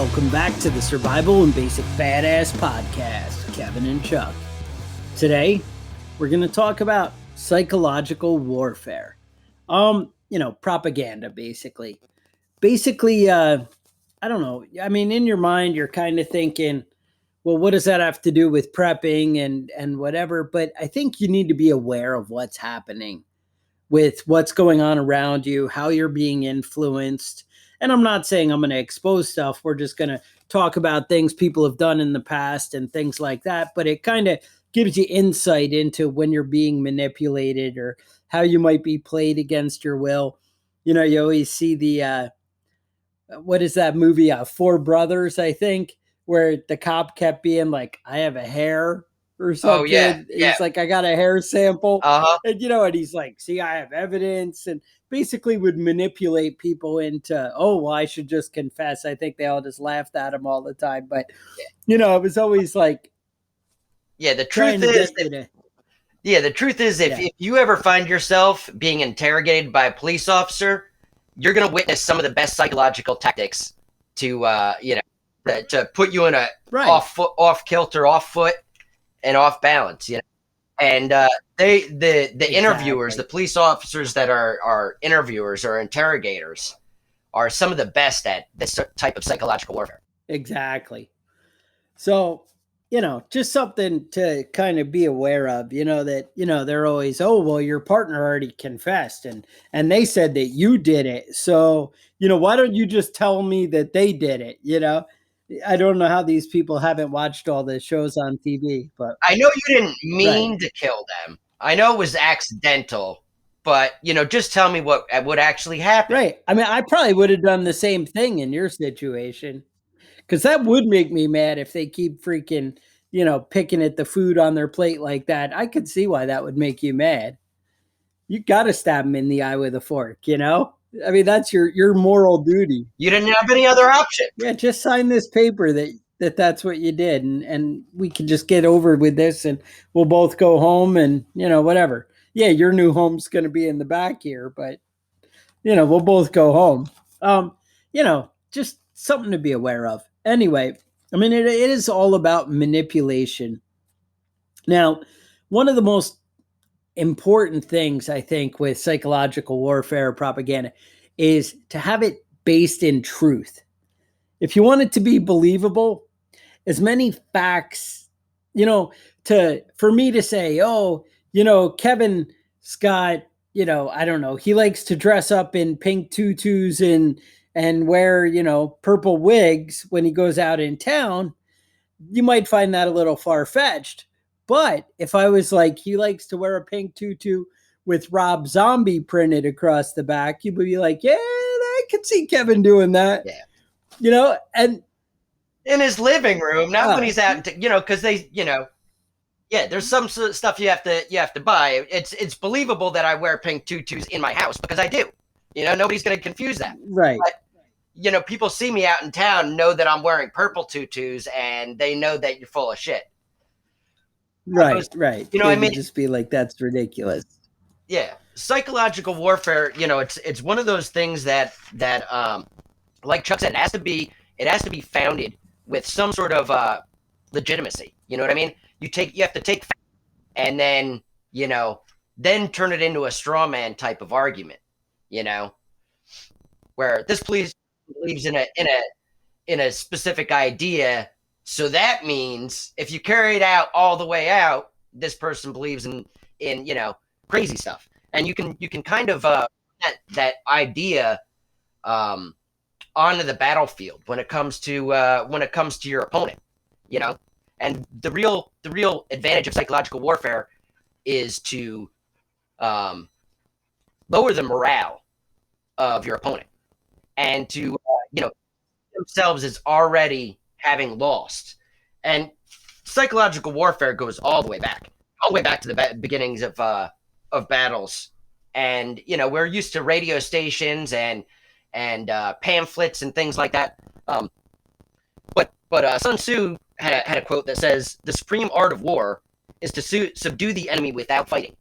Welcome back to the Survival and Basic Badass Podcast, Kevin and Chuck. Today, we're going to talk about psychological warfare. Propaganda, basically. I don't know. I mean, in your mind, you're kind of thinking, well, what does that have to do with prepping and whatever? But I think you need to be aware of what's happening with what's going on around you, how you're being influenced. And I'm not saying I'm going to expose stuff. We're just going to talk about things people have done in the past and things like that. But it kind of gives you insight into when you're being manipulated or how you might be played against your will. You know, you always see the, what is that movie? Four Brothers, I think, where the cop kept being like, I have a hair or something. Oh, yeah. He's like, I got a hair sample. Uh-huh. And he's like, see, I have evidence, and basically would manipulate people into, oh, well, I should just confess. I think they all just laughed at him all the time. But, it was always like, yeah, the truth is, if you ever find yourself being interrogated by a police officer, you're going to witness some of the best psychological tactics to put you in a off kilter, off foot, and off balance. And the interviewers, the police officers that are interviewers or interrogators, are some of the best at this type of psychological warfare. Exactly. So, just something to kind of be aware of, that, they're always, oh, well, your partner already confessed and they said that you did it. So, why don't you just tell me that they did it? I don't know how these people haven't watched all the shows on TV, but I know you didn't mean to kill them. I know it was accidental, but, just tell me what actually happened. Right. I mean, I probably would have done the same thing in your situation. Because that would make me mad if they keep freaking, picking at the food on their plate like that. I could see why that would make you mad. You got to stab them in the eye with a fork, I mean, that's your moral duty. You didn't have any other option. Yeah, just sign this paper that's what you did. And we can just get over with this and we'll both go home and, whatever. Yeah, your new home's going to be in the back here, but, we'll both go home. Just something to be aware of. Anyway, I mean, it is all about manipulation. Now, one of the most important things, I think, with psychological warfare or propaganda is to have it based in truth. If you want it to be believable, as many facts, for me to say, oh, Kevin Scott, I don't know, he likes to dress up in pink tutus and wear, purple wigs when he goes out in town, you might find that a little far-fetched. But if I was like, he likes to wear a pink tutu with Rob Zombie printed across the back, you would be like, yeah, I could see Kevin doing that. Yeah. And in his living room, not when he's out, because they, there's some stuff you have to buy. It's believable that I wear pink tutus in my house because I do. Nobody's going to confuse that. Right. But, people see me out in town, know that I'm wearing purple tutus, and they know that you're full of shit. Right. I mean? Just be like, that's ridiculous. Yeah. Psychological warfare, it's one of those things that like Chuck said, it has to be founded with some sort of legitimacy. You know what I mean? You have to take and then, then turn it into a straw man type of argument, where this police believes in a specific idea. So that means if you carry it out all the way out, this person believes in crazy stuff, and you can kind of that idea onto the battlefield when it comes to your opponent, and the real advantage of psychological warfare is to lower the morale of your opponent and to themselves as already having lost. And psychological warfare goes all the way back to the beginnings of battles. And we're used to radio stations and pamphlets and things like that. But Sun Tzu had a quote that says, "The supreme art of war is to subdue the enemy without fighting."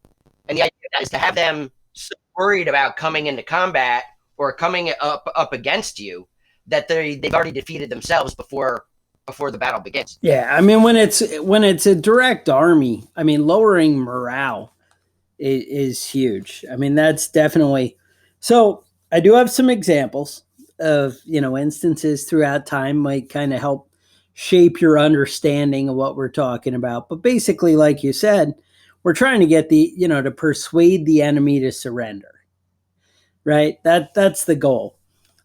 And the idea is to have them so worried about coming into combat or coming up against you that they've already defeated themselves before the battle begins. Yeah, I mean, when it's a direct army, I mean, lowering morale is huge. I mean, that's definitely so. I do have some examples of instances throughout time might kind of help shape your understanding of what we're talking about. But basically, like you said, we're trying to get to persuade the enemy to surrender. Right? That's the goal.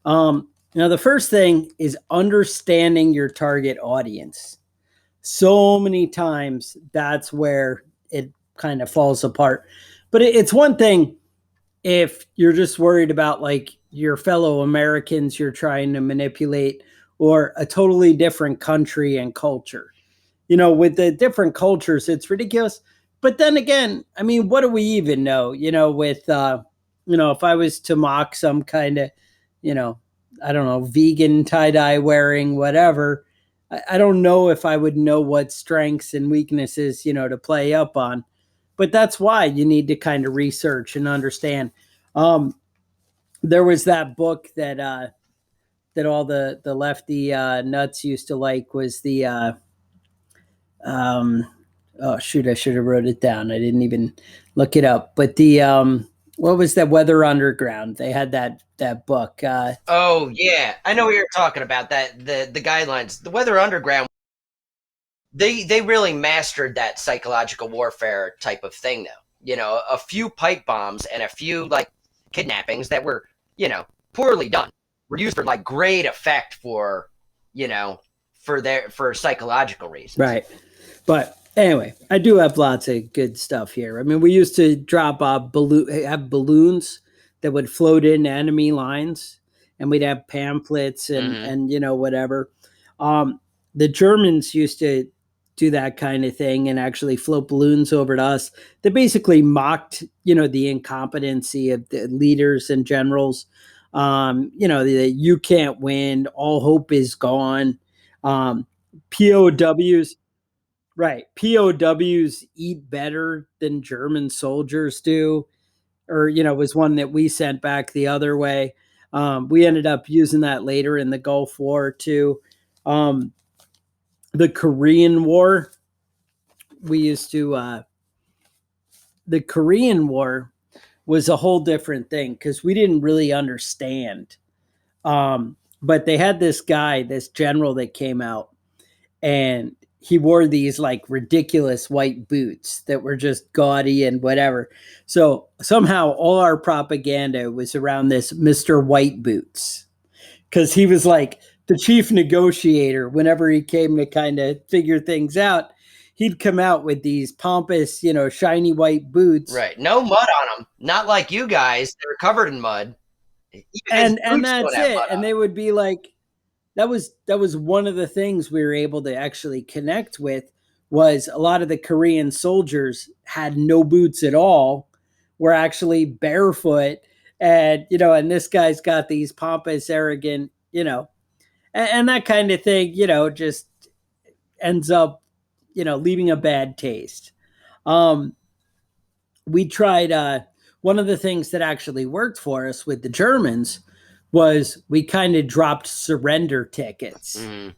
The first thing is understanding your target audience. So many times that's where it kind of falls apart. But it's one thing if you're just worried about like your fellow Americans you're trying to manipulate, or a totally different country and culture. With the different cultures, it's ridiculous. But then again, I mean, what do we even know? With if I was to mock some kind of, I don't know, vegan tie-dye wearing, whatever, I don't know if I would know what strengths and weaknesses, to play up on. But that's why you need to kind of research and understand. There was that book that all the lefty nuts used to like, was the oh shoot, I should have wrote it down. I didn't even look it up. But the what was that, Weather Underground? They had that book. Oh yeah, I know what you're talking about. That the guidelines, the Weather Underground. They really mastered that psychological warfare type of thing, though. A few pipe bombs and a few like kidnappings that were poorly done were used for like great effect for for psychological reasons. Right. But anyway, I do have lots of good stuff here. I mean, we used to drop have balloons that would float in enemy lines, and we'd have pamphlets and whatever. The Germans used to do that kind of thing and actually float balloons over to us. They basically mocked, the incompetency of the leaders and generals. You can't win, all hope is gone. POWs, right? POWs eat better than German soldiers do, or was one that we sent back the other way. We ended up using that later in the Gulf War too. The Korean War, we used to. The Korean War was a whole different thing because we didn't really understand. But they had this guy, this general that came out, and he wore these like ridiculous white boots that were just gaudy and whatever. So somehow all our propaganda was around this Mr. White Boots, because he was like the chief negotiator. Whenever he came to kind of figure things out, he'd come out with these pompous, shiny white boots. Right. No mud on them. Not like you guys. They're covered in mud. And that's it. And they would be like, that was one of the things we were able to actually connect with, was a lot of the Korean soldiers had no boots at all, were actually barefoot. And, and this guy's got these pompous, arrogant, and that kind of thing, just ends up, leaving a bad taste. We tried, one of the things that actually worked for us with the Germans was we kind of dropped surrender tickets. Mm-hmm.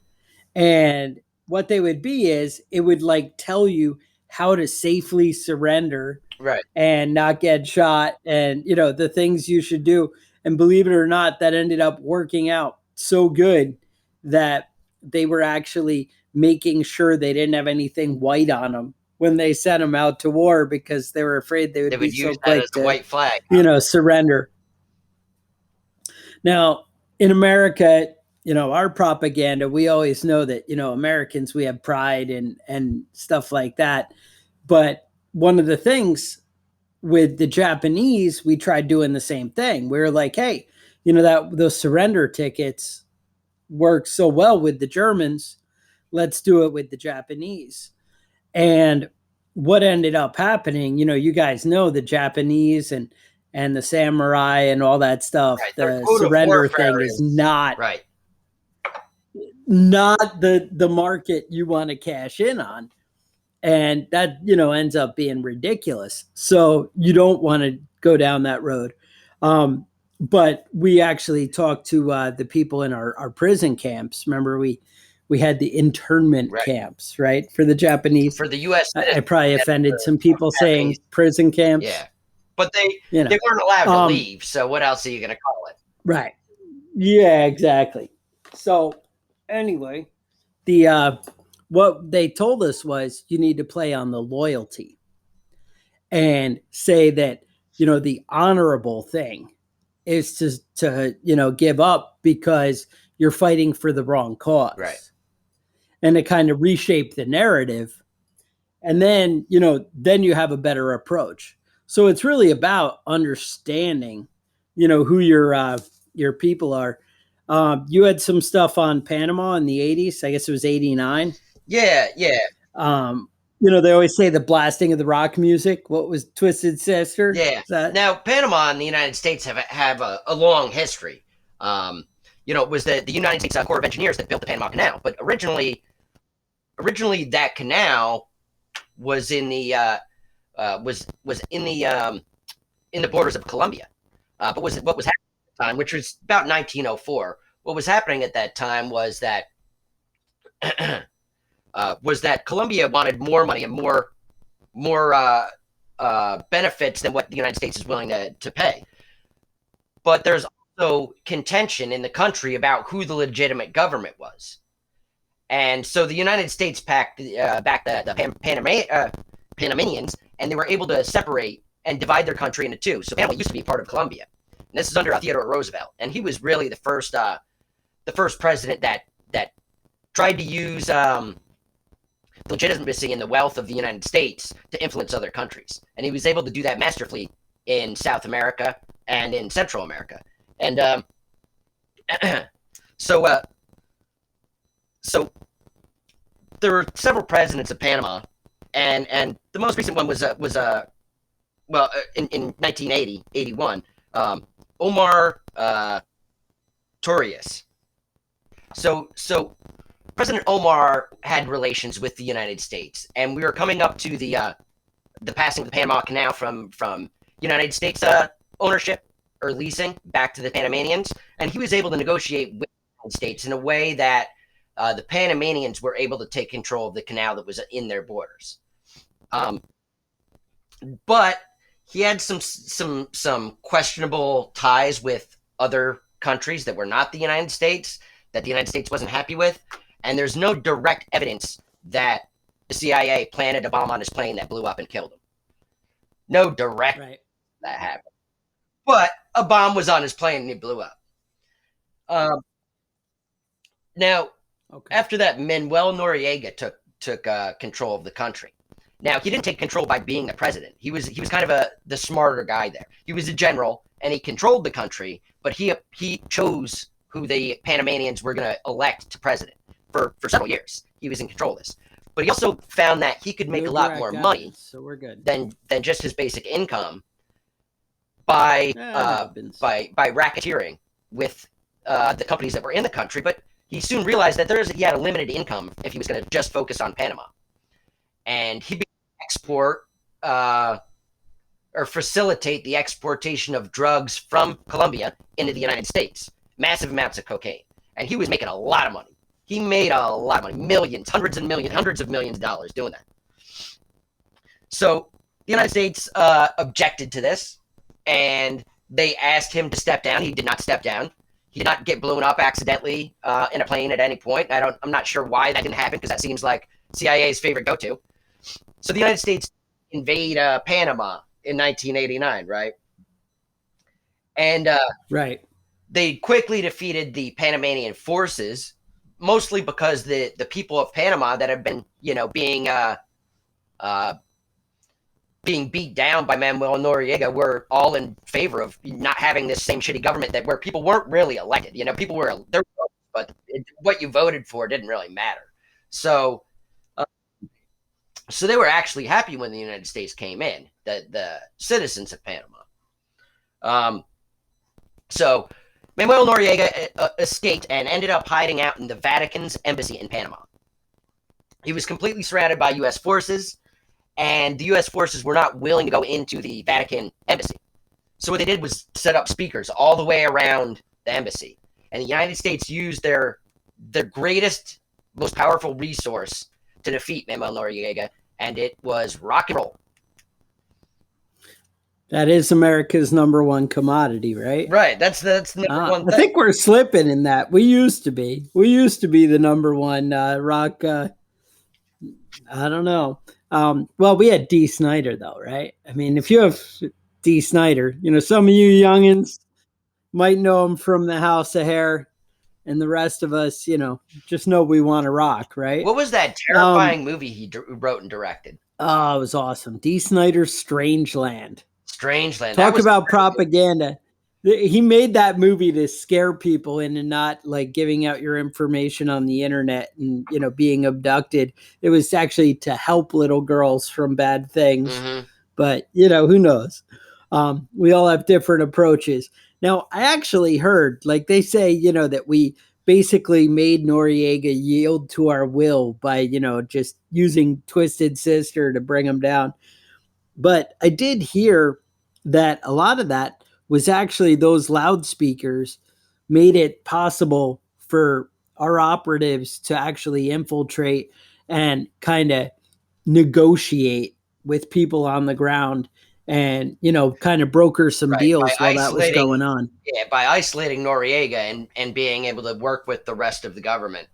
And what they would be is, it would like tell you how to safely surrender, right, and not get shot, and the things you should do. And believe it or not, that ended up working out so good that they were actually making sure they didn't have anything white on them when they sent them out to war, because they were afraid they would be use so quick as a white flag, surrender. Now, in America, our propaganda, we always know that, Americans, we have pride and stuff like that. But one of the things with the Japanese, we tried doing the same thing. We were like, hey, those surrender tickets work so well with the Germans. Let's do it with the Japanese. And what ended up happening, you guys know the Japanese and the samurai and all that stuff. Right. The surrender thing is not the market you want to cash in on. And that, ends up being ridiculous. So you don't want to go down that road. but we actually talked to the people in our prison camps. Remember, we had the internment Right. camps, right, for the Japanese. For the U.S. I probably offended some for people Japanese. saying prison camps. Yeah. But You they know, weren't allowed to um, leave. So what else are you going to call it? right? Yeah, exactly. So anyway, the what they told us was you need to play on the loyalty and say that the honorable thing is to give up because you're fighting for the wrong Right. cause, and to kind of reshape the narrative, and then you have a better approach. So it's really about understanding who your people are. You had some stuff on Panama in the 80s. I guess it was 89. Yeah. Yeah. um, they always say the blasting of the rock music. What was Twisted Sister? Yeah. Is that Now, Panama and the United States have a long history. It was the United States Corps of Engineers that built the Panama Canal, but originally that canal was in the was in the borders of Colombia. But what was happening at the time, which was about 1904, what was happening at that time was that Colombia wanted more money and more benefits than what the United States is willing to pay. But there's also contention in the country about who the legitimate government was. And so the United States backed the Panamanians, and they were able to separate and divide their country into two. So Panama used to be part of Colombia. And this is under Theodore Roosevelt. And he was really the first president that tried to use legitimacy and the wealth of the United States to influence other countries. And he was able to do that masterfully in South America and in Central America. And so there were several presidents of Panama, and the most recent one was in 1980, 81, Omar Torres. So President Omar had relations with the United States, and we were coming up to the passing of the Panama Canal from United States ownership or leasing back to the Panamanians, and he was able to negotiate with the United States in a way that the Panamanians were able to take control of the canal that was in their borders. But he had some questionable ties with other countries that were not the United States, that the United States wasn't happy with. And there's no direct evidence that the CIA planted a bomb on his plane that blew up and killed him. No direct that happened. But a bomb was on his plane and it blew up. Now, after that, Manuel Noriega took control of the country. Now, he didn't take control by being the president. He was kind of the smarter guy there. He was a general, and he controlled the country, but he chose who the Panamanians were going to elect to president for several years. He was in control of this. But he also found that he could make a lot more money so we're good. than just his basic income by racketeering with the companies that were in the country. But he soon realized that he had a limited income if he was going to just focus on Panama. And he began to export or facilitate the exportation of drugs from Colombia into the United States. Massive amounts of cocaine. And he was making a lot of money. He made a lot of money, millions, hundreds of millions of dollars doing that. So the United States objected to this, and they asked him to step down. He did not step down. He did not get blown up accidentally in a plane at any point. I'm not sure why that didn't happen, because that seems like CIA's favorite go-to. So the United States invade Panama in 1989, right? And they quickly defeated the Panamanian forces, mostly because the people of Panama that have been, being beat down by Manuel Noriega were all in favor of not having this same shitty government where people weren't really elected. People were there, but what you voted for didn't really matter. So they were actually happy when the United States came in, the citizens of Panama. So Manuel Noriega escaped and ended up hiding out in the Vatican's embassy in Panama. He was completely surrounded by U.S. forces, and the U.S. forces were not willing to go into the Vatican embassy. So what they did was set up speakers all the way around the embassy, and the United States used their greatest, most powerful resource to defeat Manuel Noriega, and it was rock and roll. That is America's number one commodity, right? Right. That's number one thing. I think we're slipping in that. We used to be. We used to be the number one rock. I don't know. Well, we had D. Snyder, though, right? I mean, if you have D. Snyder, some of you youngins might know him from the House of Hair, and the rest of us, just know we want to rock, right? What was that terrifying movie he wrote and directed? Oh, it was awesome. D. Snyder's Strangeland. Strangeland. Talk about propaganda. He made that movie to scare people into not like giving out your information on the internet and, being abducted. It was actually to help little girls from bad things. Mm-hmm. But, who knows? We all have different approaches. Now, I actually heard, like they say, that we basically made Noriega yield to our will by, just using Twisted Sister to bring him down. But I did hear that a lot of that was actually those loudspeakers made it possible for our operatives to actually infiltrate and kind of negotiate with people on the ground and, kind of broker some deals while that was going on. Yeah, by isolating Noriega and being able to work with the rest of the government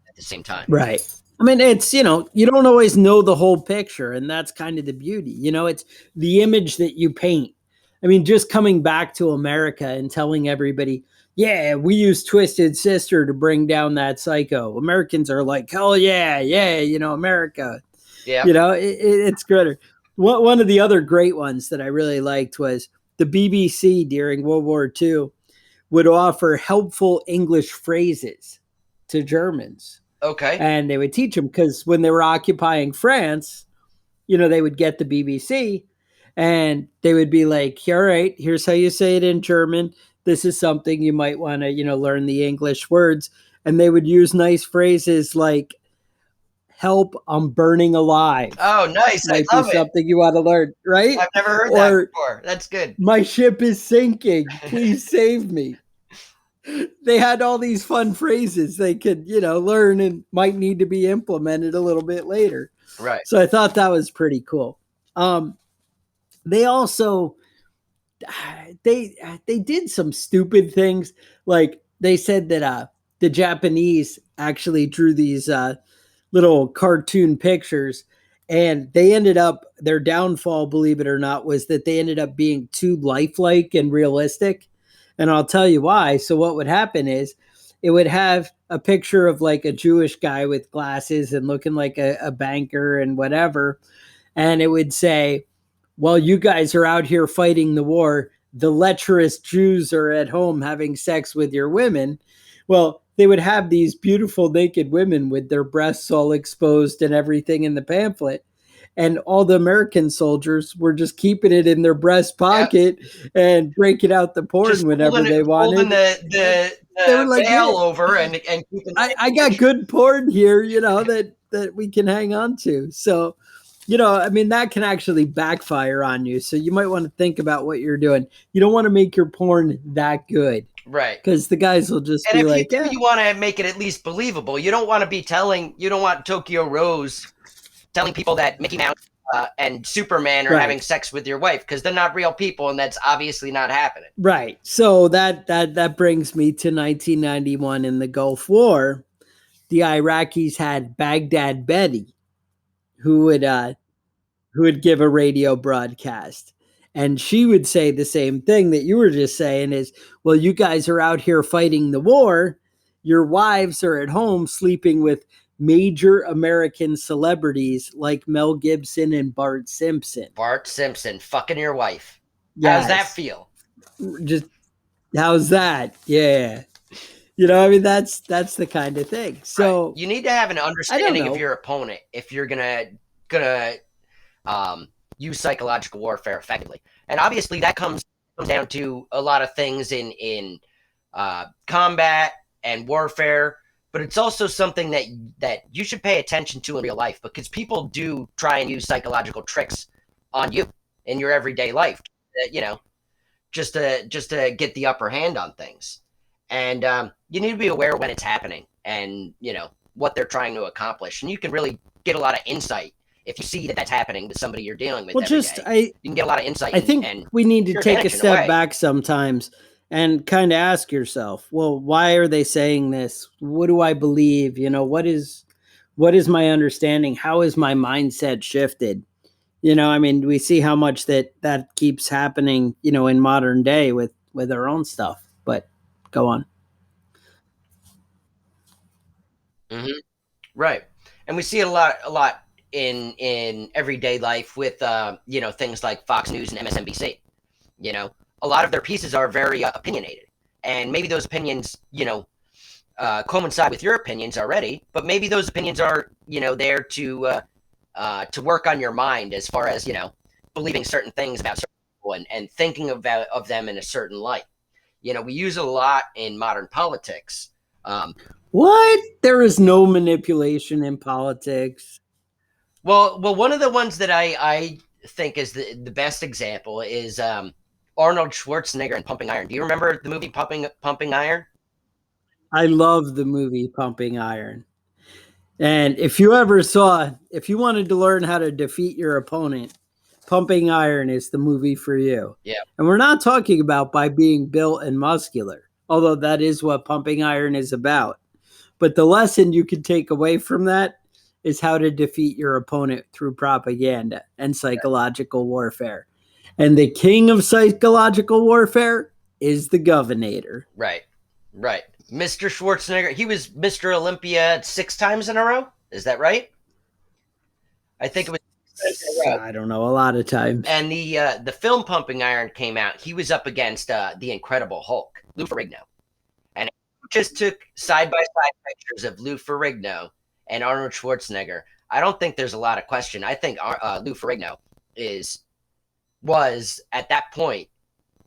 at the same time. Right. I mean, it's, you don't always know the whole picture, and that's kind of the beauty. It's the image that you paint. I mean, just coming back to America and telling everybody, yeah, we use Twisted Sister to bring down that psycho. Americans are like, hell yeah, America. Yeah. It's good. One of the other great ones that I really liked was the BBC during World War II would offer helpful English phrases to Germans. Okay. And they would teach them because when they were occupying France, they would get the BBC and they would be like, all right, here's how you say it in German. This is something you might want to, learn the English words. And they would use nice phrases like, help, I'm burning alive. Oh, nice. Might be something you want to learn, right? I've never heard that before. That's good. My ship is sinking. Please save me. They had all these fun phrases they could, learn and might need to be implemented a little bit later. Right. So I thought that was pretty cool. They also, they did some stupid things. Like they said that the Japanese actually drew these little cartoon pictures, and they ended up, their downfall, believe it or not, was that they ended up being too lifelike and realistic. And I'll tell you why. So what would happen is it would have a picture of like a Jewish guy with glasses and looking like a banker and whatever. And it would say, while you guys are out here fighting the war, the lecherous Jews are at home having sex with your women. Well, they would have these beautiful naked women with their breasts all exposed and everything in the pamphlet. And all the American soldiers were just keeping it in their breast pocket and breaking out the porn just whenever they wanted. Holding the they were like, veil over and keeping. I got good porn here, that we can hang on to. So, I mean, that can actually backfire on you. So you might want to think about what you're doing. You don't want to make your porn that good. Right. Because the guys will just be like, yeah. You want to make it at least believable. You don't want to be you don't want Tokyo Rose telling people that Mickey Mouse and Superman are having sex with your wife, because they're not real people, and that's obviously not happening. Right. So that brings me to 1991 in the Gulf War. The Iraqis had Baghdad Betty, who would give a radio broadcast. And she would say the same thing that you were just saying is, well, you guys are out here fighting the war. Your wives are at home sleeping with major American celebrities like Mel Gibson and Bart Simpson. Bart Simpson fucking your wife. Yes. How's that feel? Just how's that? Yeah. I mean, that's the kind of thing. So right. You need to have an understanding of your opponent if you're gonna use psychological warfare effectively. And obviously that comes down to a lot of things in combat and warfare. But it's also something that you should pay attention to in real life, because people do try and use psychological tricks on you in your everyday life, just to get the upper hand on things. And you need to be aware when it's happening, and what they're trying to accomplish. And you can really get a lot of insight if you see that that's happening with somebody you're dealing with. Well, every just day. You can get a lot of insight. I think and we need to take a advantage in a step way. back sometimes and kind of ask yourself, well, why are they saying this? What do I believe? What is my understanding? How is my mindset shifted? I mean, we see how much that keeps happening, in modern day with our own stuff. But go on. Mm-hmm. Right. And we see it a lot in everyday life with things like Fox News and MSNBC. A lot of their pieces are very opinionated, and maybe those opinions coincide with your opinions already, but maybe those opinions are there to work on your mind as far as believing certain things about certain people, and thinking of them in a certain light. We use it a lot in modern politics. What? There is no manipulation in politics. Well, one of the ones that I think is the best example is Arnold Schwarzenegger in Pumping Iron. Do you remember the movie Pumping Iron? I love the movie Pumping Iron. And if you wanted to learn how to defeat your opponent, Pumping Iron is the movie for you. Yeah. And we're not talking about by being built and muscular, although that is what Pumping Iron is about. But the lesson you can take away from that is how to defeat your opponent through propaganda and psychological warfare. And the king of psychological warfare is the governor. Right. Mr. Schwarzenegger, he was Mr. Olympia 6 times in a row. Is that right? I think it was. I don't know, a lot of times. And the film Pumping Iron came out. He was up against the Incredible Hulk, Lou Ferrigno, and it just took side by side pictures of Lou Ferrigno and Arnold Schwarzenegger. I don't think there's a lot of question. I think Lou Ferrigno was at that point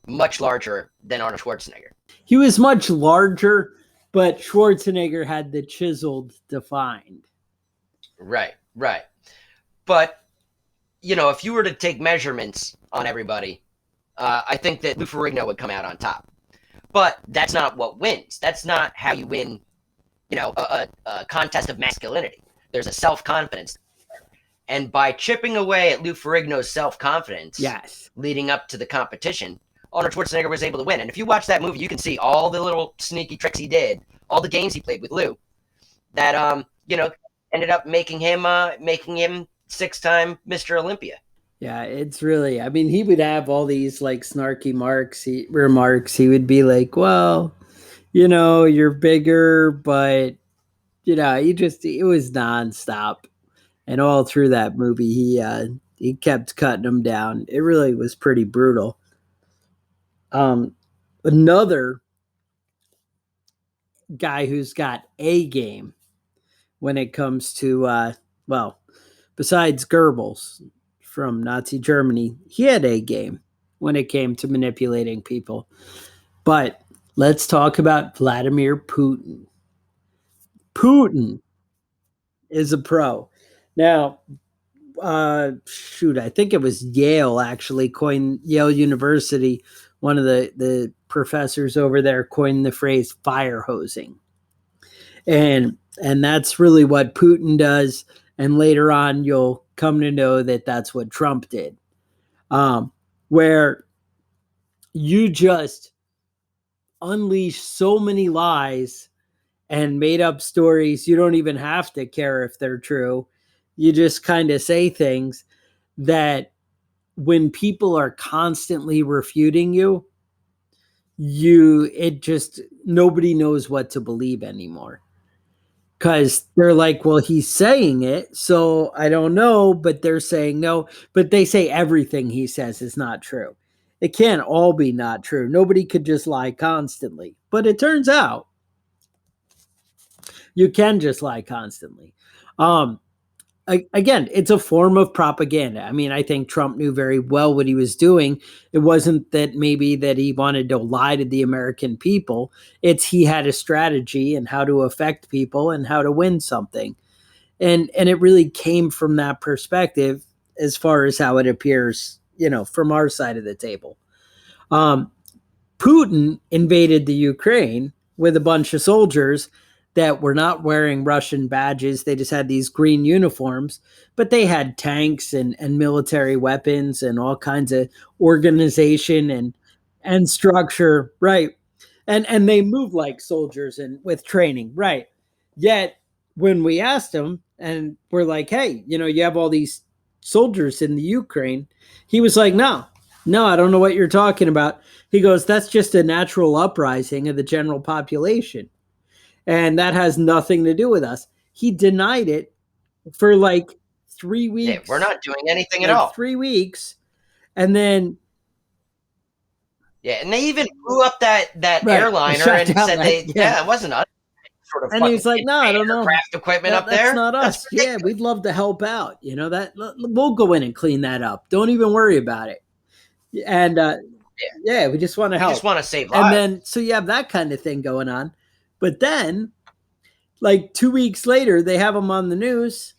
much larger than Arnold Schwarzenegger. He was much larger, but Schwarzenegger had the chiseled, defined. Right. But if you were to take measurements on everybody, I think that Lou Ferrigno would come out on top. But that's not what wins. That's not how you win, a contest of masculinity. There's a self-confidence. And by chipping away at Lou Ferrigno's self-confidence, yes, leading up to the competition, Arnold Schwarzenegger was able to win. And if you watch that movie, you can see all the little sneaky tricks he did, all the games he played with Lou, that ended up making him 6-time Mr. Olympia. Yeah, it's really, I mean, he would have all these like snarky remarks. He would be like, well, you're bigger, but it was nonstop. And all through that movie, he kept cutting them down. It really was pretty brutal. Another guy who's got a game when it comes to, besides Goebbels from Nazi Germany, he had a game when it came to manipulating people. But let's talk about Vladimir Putin. Putin is a pro. Now, I think it was Yale University. One of the professors over there coined the phrase fire hosing. And that's really what Putin does. And later on, you'll come to know that that's what Trump did, where you just unleash so many lies and made up stories. You don't even have to care if they're true. You just kind of say things that when people are constantly refuting nobody knows what to believe anymore. Because they're like, well, he's saying it, so I don't know, but they're saying no. But they say everything he says is not true. It can't all be not true. Nobody could just lie constantly. But it turns out you can just lie constantly. Again, it's a form of propaganda. I mean, I think Trump knew very well what he was doing. It wasn't that maybe that he wanted to lie to the American people. It's he had a strategy and how to affect people and how to win something. And it really came from that perspective as far as how it appears, from our side of the table. Putin invaded the Ukraine with a bunch of soldiers that were not wearing Russian badges. They just had these green uniforms, but they had tanks and military weapons and all kinds of organization and structure, right? And they move like soldiers and with training, right? Yet when we asked them and we're like, hey, you have all these soldiers in the Ukraine, he was like, no, I don't know what you're talking about. He goes, that's just a natural uprising of the general population. And that has nothing to do with us. He denied it for like 3 weeks. Yeah, we're not doing anything at all. 3 weeks. And then yeah, and they even blew up that airliner and said it wasn't us. Sort of, and he's like, no, I don't know. Craft equipment up there. That's not us. Yeah, we'd love to help out. That we'll go in and clean that up. Don't even worry about it. And we just want to help. We just want to save lives. And then so you have that kind of thing going on. But then, like 2 weeks later, they have him on the news,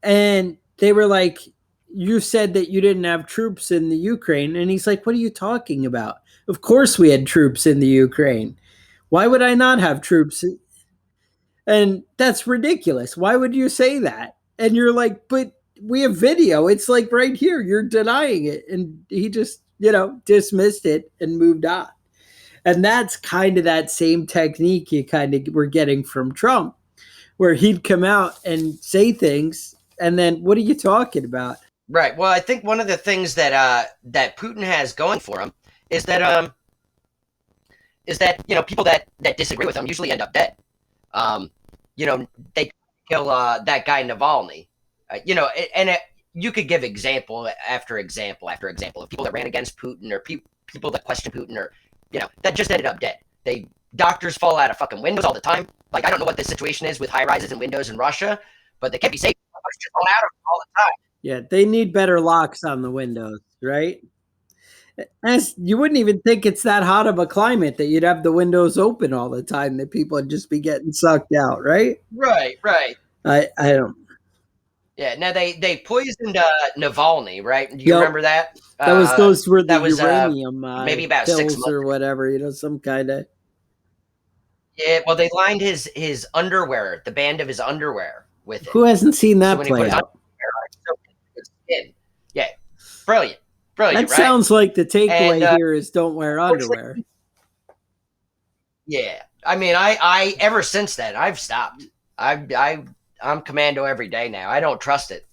and they were like, you said that you didn't have troops in the Ukraine. And he's like, what are you talking about? Of course we had troops in the Ukraine. Why would I not have troops? And that's ridiculous. Why would you say that? And you're like, but we have video. It's like right here. You're denying it. And he just, dismissed it and moved on. And that's kind of that same technique you kind of were getting from Trump, where he'd come out and say things, and then what are you talking about? Right. Well, I think one of the things that that Putin has going for him is that people that disagree with him usually end up dead. They kill that guy Navalny. You could give example after example after example of people that ran against Putin or people that question Putin or that just ended up dead. Doctors fall out of fucking windows all the time. Like, I don't know what the situation is with high rises and windows in Russia, but they can't be safe. Just fall out of them all the time. Yeah, they need better locks on the windows, right? As you wouldn't even think it's that hot of a climate that you'd have the windows open all the time, that people would just be getting sucked out, right? Right. I don't. Yeah, now they poisoned Navalny, right? Do you remember that? Those were the that was, uranium maybe about pills 6 months or whatever, some kind of. Yeah, well, they lined his underwear, the band of his underwear, with it. Who hasn't seen that play out? Yeah, brilliant. That sounds like the takeaway here is don't wear underwear. Yeah, I mean, I ever since then I've stopped. I'm commando every day now. I don't trust it.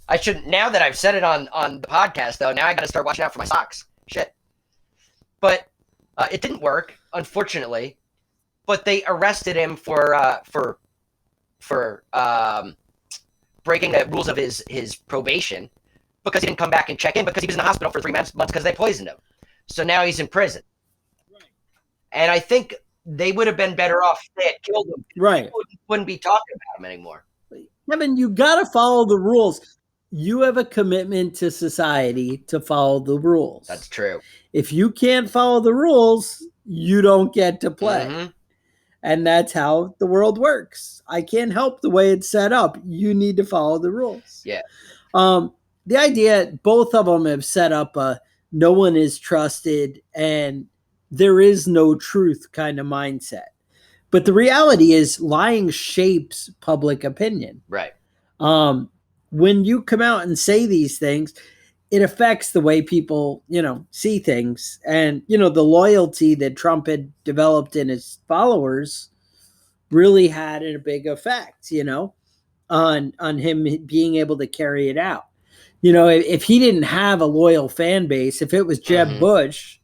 I should, now that I've said it on the podcast, though. Now I got to start watching out for my socks. Shit. But it didn't work, unfortunately. But they arrested him for breaking the rules of his probation because he didn't come back and check in because he was in the hospital for 3 months because they poisoned him. So now he's in prison. Right. And I think they would have been better off if they had killed him. Right. People wouldn't be talking about him anymore. Kevin, you got to follow the rules. You have a commitment to society to follow the rules. That's true. If you can't follow the rules, you don't get to play. Mm-hmm. And that's how the world works. I can't help the way it's set up. You need to follow the rules. Yeah. The idea, both of them have set up a no one is trusted and there is no truth kind of mindset. But the reality is lying shapes public opinion. Right. When you come out and say these things, it affects the way people, see things. And, the loyalty that Trump had developed in his followers really had a big effect, on him being able to carry it out. If he didn't have a loyal fan base, if it was Jeb Bush,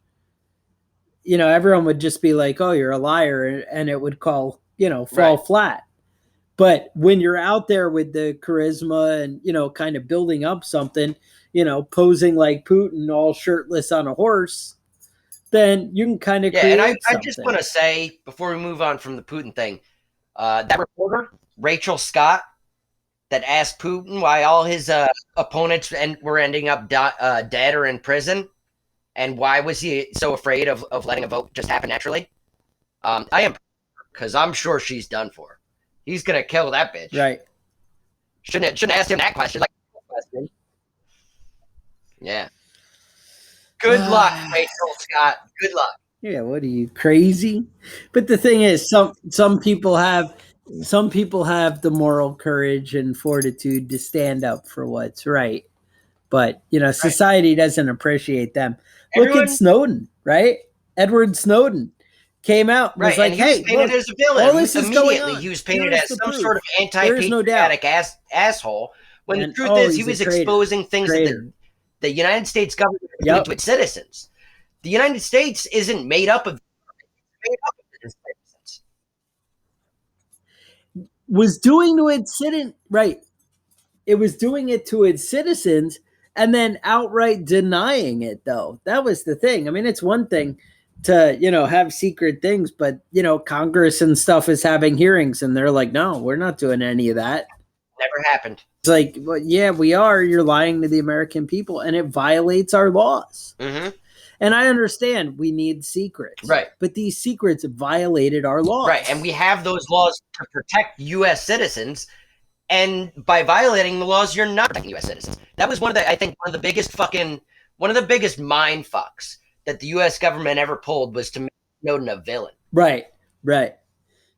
everyone would just be like, oh, you're a liar. And it would fall flat. But when you're out there with the charisma and, kind of building up something, posing like Putin, all shirtless on a horse, then you can kind of create and I something. just want to say, before we move on from the Putin thing, that reporter, Rachel Scott, that asked Putin why all his opponents were ending up dead or in prison, and why was he so afraid of letting a vote just happen naturally? I am, because I'm sure she's done for. He's gonna kill that bitch. Right. Shouldn't ask him that question. Yeah. Good luck, Rachel Scott. Good luck. Yeah, what are you, crazy? But the thing is, some people have the moral courage and fortitude to stand up for what's right. But Right. society doesn't appreciate them. Look at Everyone, Snowden, right? Edward Snowden came out and was right. And like, he was "Hey, painted look, as a all villain. this is going Immediately, he on. was Here painted is as the some sort proof. of There is no doubt." anti-patriotic asshole. When the And truth oh, is, he he's a was traitor. exposing things that Traitor. the United States government is doing to Yep. its citizens. The United States isn't made up of its citizens. Was doing to its citizen right. It was doing it to its citizens and then outright denying it, though. That was the thing. I mean, it's one thing to, have secret things, but, Congress and stuff is having hearings and they're like, no, we're not doing any of that. Never happened. It's like, well, yeah, we are. You're lying to the American people and it violates our laws. Mm-hmm. And I understand we need secrets, Right. but these secrets violated our laws. Right. And we have those laws to protect U.S. citizens. And by violating the laws, you're not protecting U.S. citizens. That was one of the biggest mind fucks that the U.S. government ever pulled, was to make Snowden a villain. Right. Right.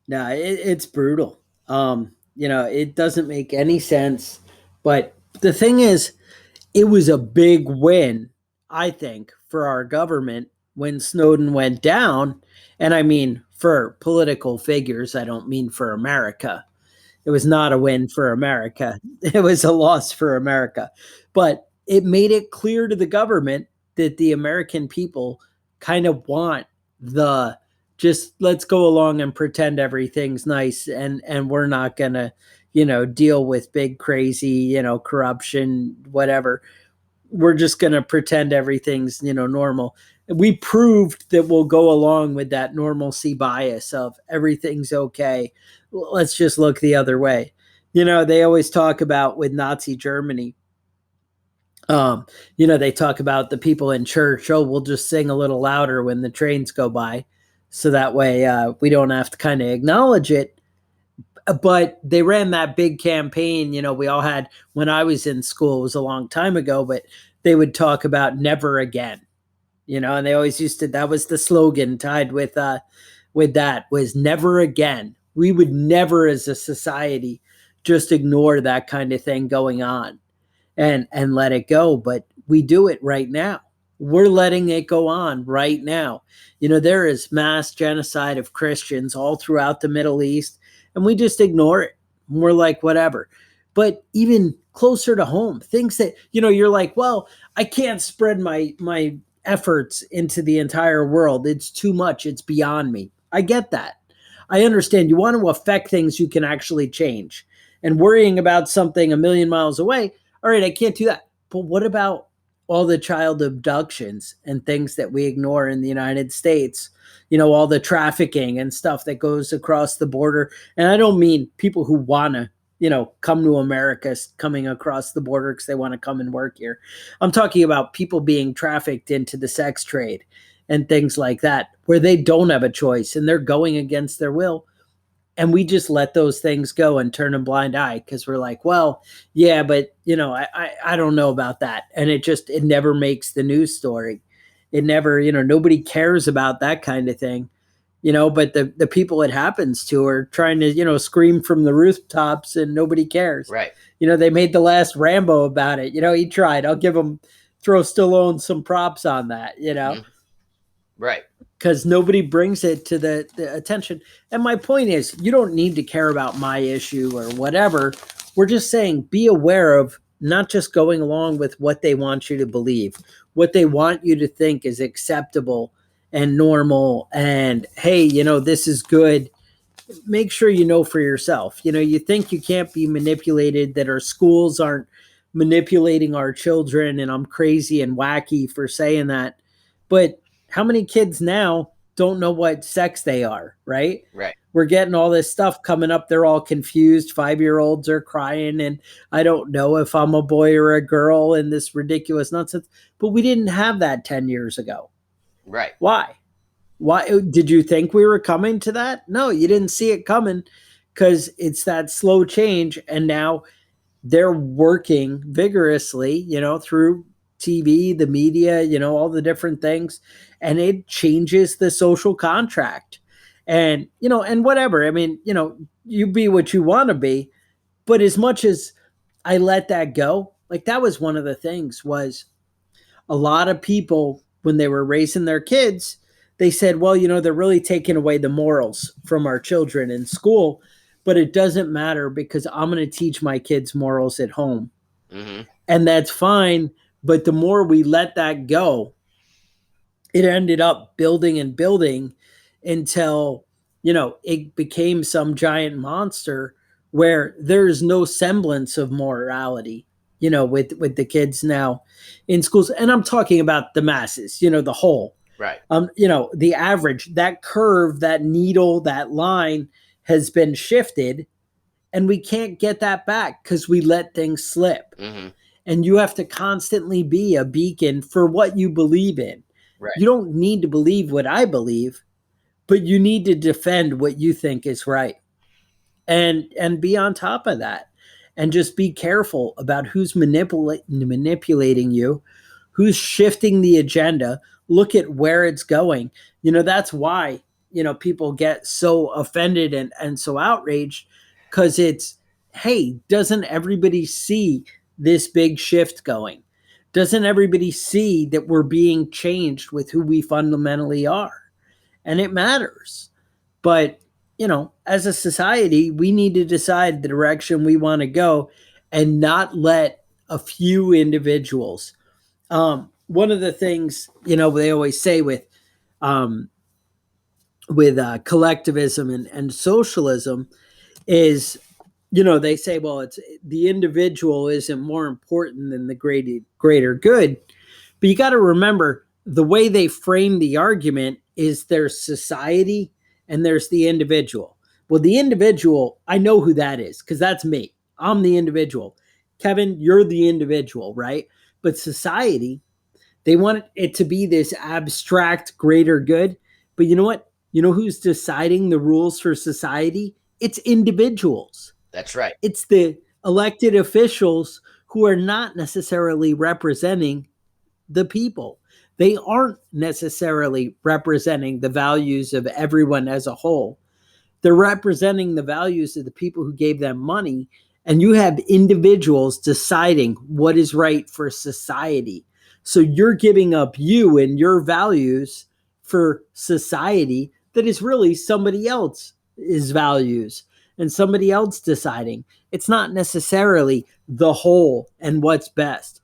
No, it's brutal. It doesn't make any sense. But the thing is, it was a big win, I think, for our government when Snowden went down. And I mean, for political figures, I don't mean for America. It was not a win for America. It was a loss for America. But it made it clear to the government that the American people kind of want the just let's go along and pretend everything's nice and we're not going to, deal with big crazy, corruption, whatever. We're just going to pretend everything's, normal. We proved that we'll go along with that normalcy bias of everything's okay. Let's just look the other way. They always talk about with Nazi Germany. They talk about the people in church. Oh, we'll just sing a little louder when the trains go by, so that way we don't have to kind of acknowledge it. But they ran that big campaign. We all had when I was in school. It was a long time ago, but they would talk about never again. And they always used to. That was the slogan tied with that was never again. We would never, as a society, just ignore that kind of thing going on and let it go. But we do it right now. We're letting it go on right now. There is mass genocide of Christians all throughout the Middle East, and we just ignore it. We're like, whatever. But even closer to home, things that, you're like, well, I can't spread my efforts into the entire world. It's too much. It's beyond me. I get that. I understand you want to affect things you can actually change. And worrying about something a million miles away, all right, I can't do that. But what about all the child abductions and things that we ignore in the United States? All the trafficking and stuff that goes across the border. And I don't mean people who want to, come to America coming across the border because they want to come and work here. I'm talking about people being trafficked into the sex trade and things like that, where they don't have a choice and they're going against their will. And we just let those things go and turn a blind eye because we're like, well, yeah, but I don't know about that. And it never makes the news story. It never, nobody cares about that kind of thing. But the people it happens to are trying to, scream from the rooftops and nobody cares. Right. They made the last Rambo about it. He tried. I'll throw Stallone some props on that, Mm-hmm. Right. because nobody brings it to the attention. And my point is, you don't need to care about my issue or whatever. We're just saying be aware of not just going along with what they want you to believe, what they want you to think is acceptable and normal. And hey, this is good. Make sure you know for yourself. You think you can't be manipulated, that our schools aren't manipulating our children, and I'm crazy and wacky for saying that. But how many kids now don't know what sex they are, right? Right. We're getting all this stuff coming up. They're all confused. 5-year-olds are crying, and I don't know if I'm a boy or a girl, and this ridiculous nonsense. But we didn't have that 10 years ago. Right. Why? Why did you think we were coming to that? No, you didn't see it coming because it's that slow change. And now they're working vigorously, through TV, the media, all the different things, and it changes the social contract. And, and whatever. I mean, you be what you want to be, but as much as I let that go, like that was one of the things was a lot of people when they were raising their kids, they said, well, they're really taking away the morals from our children in school, but it doesn't matter because I'm going to teach my kids morals at home. Mm-hmm. And that's fine. But the more we let that go, it ended up building and building until, it became some giant monster where there's no semblance of morality, with the kids now in schools. And I'm talking about the masses, the whole. Right. The average, that curve, that needle, that line has been shifted, and we can't get that back because we let things slip. Mm-hmm. And you have to constantly be a beacon for what you believe in. Right. You don't need to believe what I believe, but you need to defend what you think is right. And be on top of that. And just be careful about who's manipulating you, who's shifting the agenda. Look at where it's going. That's why, people get so offended and so outraged, because it's, hey, doesn't everybody see this big shift going? Doesn't everybody see that we're being changed with who we fundamentally are? And it matters. But, as a society, we need to decide the direction we want to go and not let a few individuals. One of the things, they always say um, with collectivism and socialism is, they say, well, it's the individual isn't more important than the greater good. But you got to remember the way they frame the argument is there's society and there's the individual. Well, the individual, I know who that is because that's me. I'm the individual. Kevin, you're the individual, right? But society, they want it to be this abstract greater good. But you know what? You know who's deciding the rules for society? It's individuals. That's right. It's the elected officials who are not necessarily representing the people. They aren't necessarily representing the values of everyone as a whole. They're representing the values of the people who gave them money. And you have individuals deciding what is right for society. So you're giving up you and your values for society that is really somebody else's values and somebody else deciding. It's not necessarily the whole and what's best.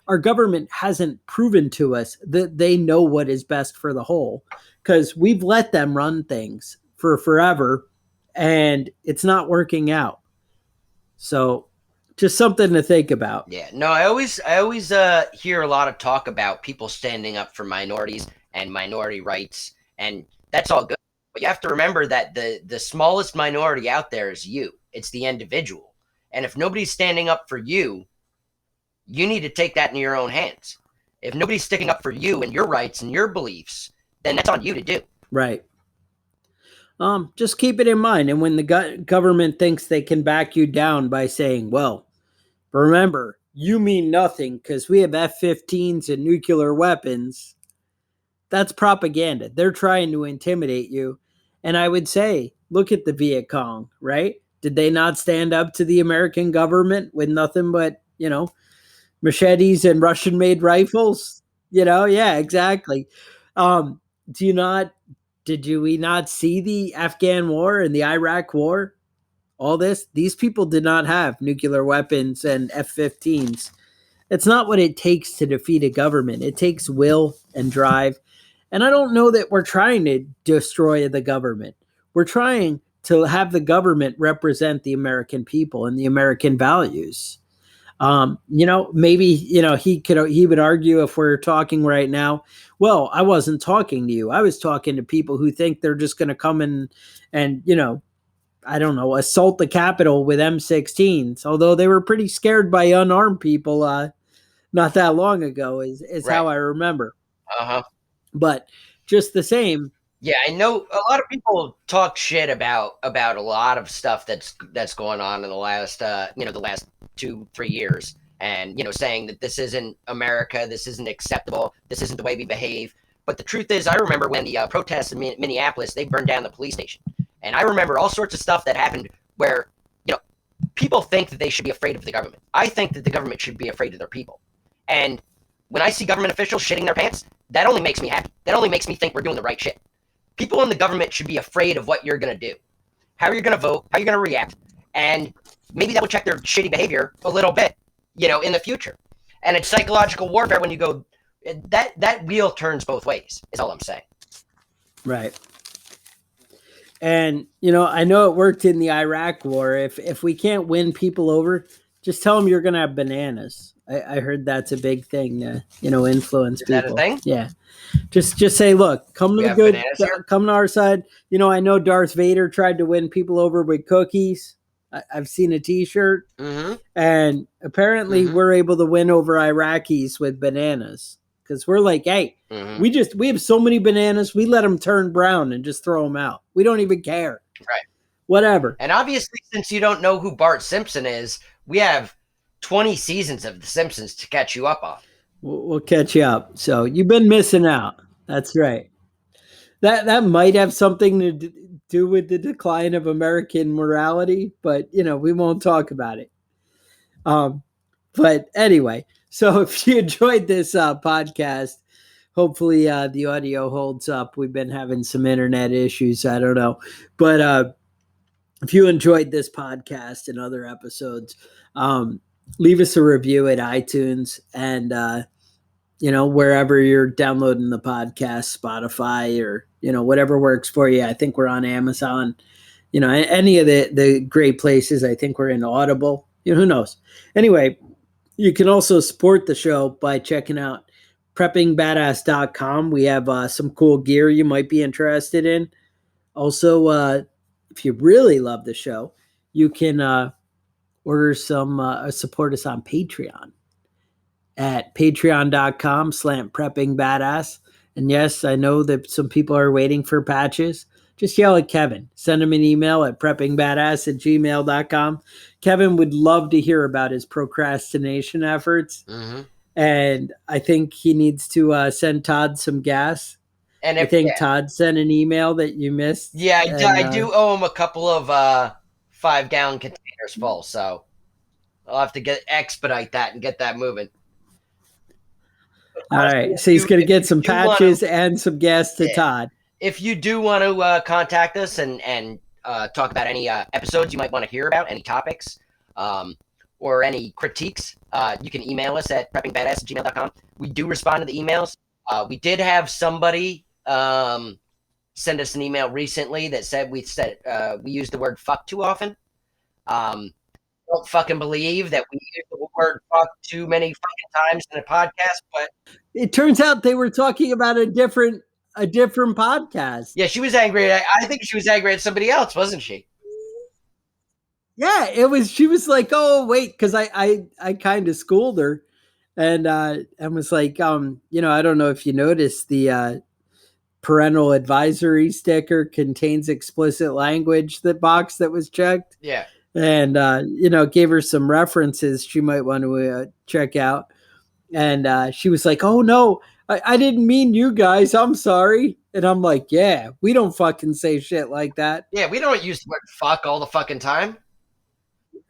Our government hasn't proven to us that they know what is best for the whole, because we've let them run things for forever and it's not working out. So just something to think about. Yeah. No, I always hear a lot of talk about people standing up for minorities and minority rights, and that's all good. But you have to remember that the smallest minority out there is you. It's the individual. And if nobody's standing up for you, you need to take that in your own hands. If nobody's sticking up for you and your rights and your beliefs, then that's on you to do. Right. Just keep it in mind. And when the government thinks they can back you down by saying, well, remember, you mean nothing because we have F-15s and nuclear weapons, that's propaganda. They're trying to intimidate you. And I would say, look at the Viet Cong, right? Did they not stand up to the American government with nothing but, machetes and Russian-made rifles? Yeah, exactly. Did we not see the Afghan war and the Iraq war? All this? These people did not have nuclear weapons and F-15s. It's not what it takes to defeat a government. It takes will and drive. And I don't know that we're trying to destroy the government. We're trying to have the government represent the American people and the American values. Maybe, he would argue, if we're talking right now, well, I wasn't talking to you. I was talking to people who think they're just going to come and, I don't know, assault the Capitol with M16s, although they were pretty scared by unarmed people, not that long ago is Right. how I remember. Uh-huh. But just the same. Yeah, I know a lot of people talk shit about a lot of stuff that's going on in the last the last 2-3 years, and saying that this isn't America, this isn't acceptable, this isn't the way we behave. But the truth is, I remember when the protests in Minneapolis, they burned down the police station, and I remember all sorts of stuff that happened where people think that they should be afraid of the government. I think that the government should be afraid of their people. And when I see government officials shitting their pants, that only makes me happy. That only makes me think we're doing the right shit. People in the government should be afraid of what you're going to do, how you're going to vote, how you're going to react, and maybe that would check their shitty behavior a little bit, in the future. And it's psychological warfare when you go, that wheel turns both ways, is all I'm saying. Right. And, I know it worked in the Iraq war. If we can't win people over, just tell them you're going to have bananas. I heard that's a big thing, influence people. Is that a thing? Yeah. Just say, look, come to the good, come to our side. I know Darth Vader tried to win people over with cookies. I've seen a T-shirt. Mm-hmm. And apparently we're able to win over Iraqis with bananas. Because we're like, hey, we have so many bananas, we let them turn brown and just throw them out. We don't even care. Right. Whatever. And obviously, since you don't know who Bart Simpson is, we have 20 seasons of The Simpsons to catch you up on. We'll catch you up. So you've been missing out. That's right. That might have something to do with the decline of American morality, but, we won't talk about it. But anyway, so if you enjoyed this podcast, hopefully the audio holds up. We've been having some internet issues. I don't know. But if you enjoyed this podcast and other episodes, leave us a review at iTunes and, wherever you're downloading the podcast, Spotify or, whatever works for you. I think we're on Amazon, any of the great places. I think we're in Audible. Who knows? Anyway, you can also support the show by checking out preppingbadass.com. We have some cool gear you might be interested in. Also, if you really love the show, you can order some, support us on Patreon at patreon.com/preppingbadass. And yes, I know that some people are waiting for patches. Just yell at Kevin. Send him an email at preppingbadass@gmail.com. Kevin would love to hear about his procrastination efforts. Mm-hmm. And I think he needs to send Todd some gas. And I think Todd sent an email that you missed. Yeah, I do owe him a couple of 5-gallon containers full. So I'll have to expedite that and get that moving. All right. So he's going to get some patches and some gas to Todd. If you do want to contact us and talk about any episodes you might want to hear about, any topics, or any critiques, you can email us at preppingbadass@gmail.com. We do respond to the emails. We did have somebody send us an email recently that said we used the word fuck too often. Don't fucking believe that we use the word fuck too many fucking times in a podcast, but it turns out they were talking about a different podcast. Yeah, she was angry. I think she was angry at somebody else, wasn't she? Yeah, it was. She was like, "Oh, wait," because I kind of schooled her, and was like, I don't know if you noticed the parental advisory sticker contains explicit language. That box that was checked. Yeah, and gave her some references she might want to check out, and she was like, "Oh no, I didn't mean you guys. I'm sorry." And I'm like, "Yeah, we don't fucking say shit like that. Yeah, we don't use the word fuck all the fucking time."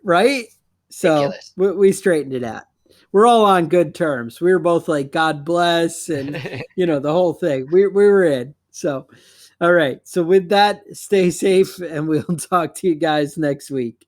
Right? So we straightened it out. We're all on good terms. We were both like, God bless, and the whole thing. We were in. So, all right. So with that, stay safe, and we'll talk to you guys next week.